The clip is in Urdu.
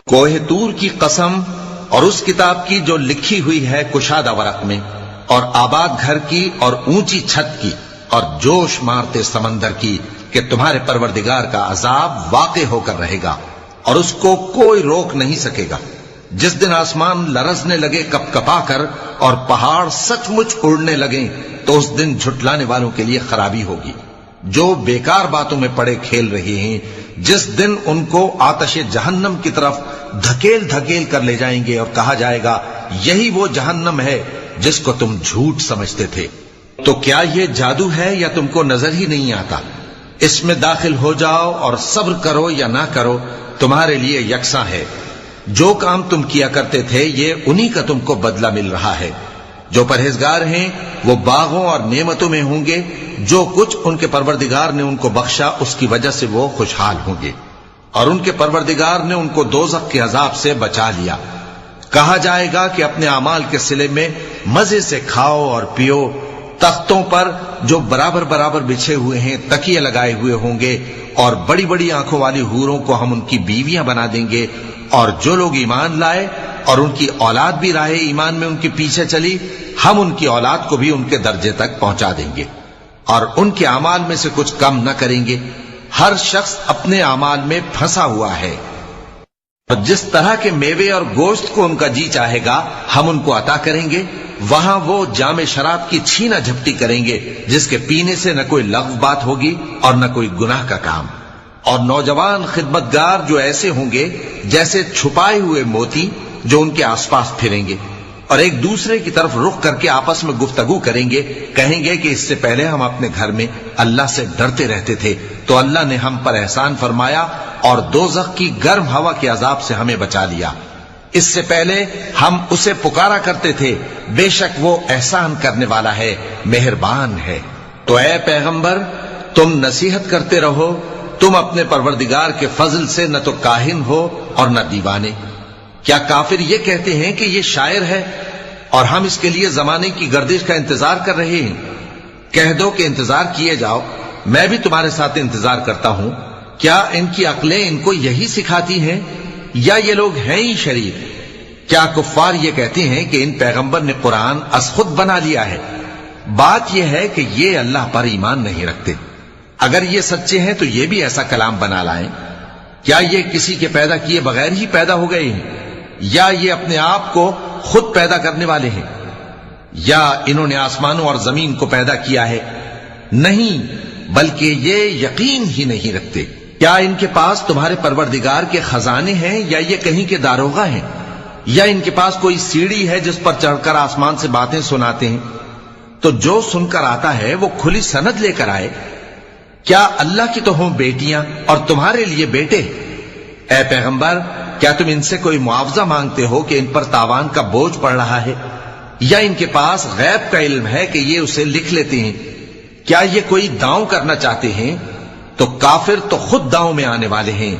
کوہ طور کی قسم اور اس کتاب کی جو لکھی ہوئی ہے کشادہ ورق میں، اور آباد گھر کی اور اونچی چھت کی اور جوش مارتے سمندر کی، کہ تمہارے پروردگار کا عذاب واقع ہو کر رہے گا اور اس کو کوئی روک نہیں سکے گا۔ جس دن آسمان لرزنے لگے کپ کپا کر اور پہاڑ سچ مچ اڑنے لگیں، تو اس دن جھٹلانے والوں کے لیے خرابی ہوگی جو بیکار باتوں میں پڑے کھیل رہے ہیں۔ جس دن ان کو آتش جہنم کی طرف دھکیل دھکیل کر لے جائیں گے اور کہا جائے گا یہی وہ جہنم ہے جس کو تم جھوٹ سمجھتے تھے۔ تو کیا یہ جادو ہے یا تم کو نظر ہی نہیں آتا؟ اس میں داخل ہو جاؤ اور صبر کرو یا نہ کرو، تمہارے لیے یکساں ہے۔ جو کام تم کیا کرتے تھے یہ انہی کا تم کو بدلہ مل رہا ہے۔ جو پرہیزگار ہیں وہ باغوں اور نعمتوں میں ہوں گے، جو کچھ ان کے پروردگار نے ان کو بخشا اس کی وجہ سے وہ خوشحال ہوں گے، اور ان کے پروردگار نے ان کو دوزخ کے عذاب سے بچا لیا۔ کہا جائے گا کہ اپنے اعمال کے صلے میں مزے سے کھاؤ اور پیو، تختوں پر جو برابر برابر بچھے ہوئے ہیں تکیے لگائے ہوئے ہوں گے، اور بڑی بڑی آنکھوں والی حوروں کو ہم ان کی بیویاں بنا دیں گے، اور جو لوگ ایمان لائے اور ان کی اولاد بھی راہ ایمان میں ان کے پیچھے چلی، ہم ان کی اولاد کو بھی ان کے درجے تک پہنچا دیں گے، اور ان کے اعمال میں سے کچھ کم نہ کریں گے۔ ہر شخص اپنے اعمال میں پھنسا ہوا ہے، اور جس طرح کے میوے اور گوشت کو ان کا جی چاہے گا ہم ان کو عطا کریں گے۔ وہاں وہ جام شراب کی چھینا جھپٹی کریں گے، جس کے پینے سے نہ کوئی لغو بات ہوگی اور نہ کوئی گناہ کا کام۔ اور نوجوان خدمتگار جو ایسے ہوں گے جیسے چھپائے ہوئے موتی جو ان کے آس پاس پھریں گے، اور ایک دوسرے کی طرف رخ کر کے آپس میں گفتگو کریں گے، کہیں گے کہ اس سے پہلے ہم اپنے گھر میں اللہ سے ڈرتے رہتے تھے، تو اللہ نے ہم پر احسان فرمایا اور دوزخ کی گرم ہوا کے عذاب سے ہمیں بچا لیا۔ اس سے پہلے ہم اسے پکارا کرتے تھے، بے شک وہ احسان کرنے والا ہے، مہربان ہے۔ تو اے پیغمبر تم نصیحت کرتے رہو، تم اپنے پروردگار کے فضل سے نہ تو کاہن ہو اور نہ دیوانے۔ کیا کافر یہ کہتے ہیں کہ یہ شاعر ہے اور ہم اس کے لیے زمانے کی گردش کا انتظار کر رہے ہیں؟ کہہ دو کہ انتظار کیے جاؤ، میں بھی تمہارے ساتھ انتظار کرتا ہوں۔ کیا ان کی عقلیں ان کو یہی سکھاتی ہیں یا یہ لوگ ہیں ہی شریف؟ کیا کفار یہ کہتے ہیں کہ ان پیغمبر نے قرآن از خود بنا لیا ہے؟ بات یہ ہے کہ یہ اللہ پر ایمان نہیں رکھتے۔ اگر یہ سچے ہیں تو یہ بھی ایسا کلام بنا لائیں۔ کیا یہ کسی کے پیدا کیے بغیر ہی پیدا ہو گئے ہیں، یا یہ اپنے آپ کو خود پیدا کرنے والے ہیں، یا انہوں نے آسمانوں اور زمین کو پیدا کیا ہے؟ نہیں، بلکہ یہ یقین ہی نہیں رکھتے۔ کیا ان کے پاس تمہارے پروردگار کے خزانے ہیں یا یہ کہیں کے داروغہ ہیں، یا ان کے پاس کوئی سیڑھی ہے جس پر چڑھ کر آسمان سے باتیں سناتے ہیں؟ تو جو سن کر آتا ہے وہ کھلی سند لے کر آئے۔ کیا اللہ کی تو ہوں بیٹیاں اور تمہارے لیے بیٹے؟ اے پیغمبر کیا تم ان سے کوئی معاوضہ مانگتے ہو کہ ان پر تاوان کا بوجھ پڑ رہا ہے، یا ان کے پاس غیب کا علم ہے کہ یہ اسے لکھ لیتے ہیں؟ کیا یہ کوئی داؤں کرنا چاہتے ہیں؟ تو کافر تو خود داؤں میں آنے والے ہیں۔